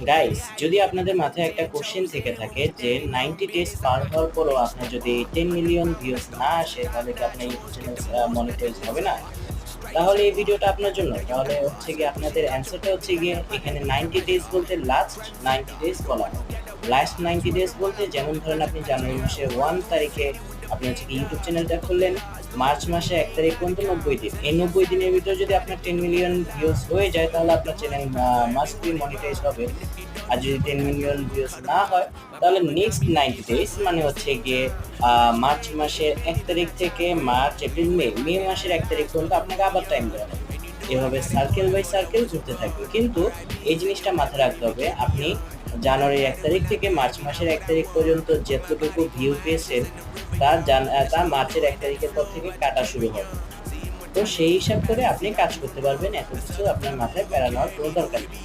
Guys, যদি আপনাদের মাথায় একটা কোশ্চেন থেকে থাকে যে 90 ডেজ পার হওয়ার পরও আপনার যদি 10 মিলিয়ন ভিউজ না আসে তাহলে কি আপনার ইউটিউব চ্যানেল মনিটাইজ হবে না, তাহলে এই ভিডিওটা আপনার জন্য। তাহলে হচ্ছে গিয়ে আপনাদের অ্যান্সারটা হচ্ছে গিয়ে এখানে 90 ডেজ বলতে লাস্ট 90 ডেজ বলা হয়। লাস্ট 90 ডেজ বলতে যেমন ধরেন আপনি জানুয়ারি মাসের 1 তারিখে আপনি হচ্ছে কি ইউটিউব চ্যানেলটা খুললেন, মার্চ মাসে 1 তারিখ পর্যন্ত 90 দিন। এই 90 দিনের ভিতরে যদি আপনার 10 মিলিয়ন ভিউজ হয়ে যায় তাহলে আপনার চ্যানেল মাস্ট বি মনিটাইজ হবে। আর যদি 10 মিলিয়ন ভিউজ না হয় তাহলে নেক্সট 90 ডেজ মানে হচ্ছে গিয়ে মার্চ মাসের 1 তারিখ থেকে মার্চ এপ্রিল মে মাসের 1 তারিখ পর্যন্ত আপনাকে আবার টাইম দেওয়া হবে। এভাবে সার্কেল বাই সার্কেল ঘুরতে থাকবে। কিন্তু এই জিনিসটা মাথায় রাখতে হবে, আপনি জানুয়ারির 1 তারিখ থেকে মার্চ মাসের 1 তারিখ পর্যন্ত যতটুকু ভিউ পেয়েছেন তা মার্চের 1 তারিখের পর থেকে কাটা শুরু হবে। তো সেই হিসাব করে আপনি কাজ করতে পারবেন, এত কিছু আপনার মাথায় প্যারা নেওয়ার কোনো দরকার নেই।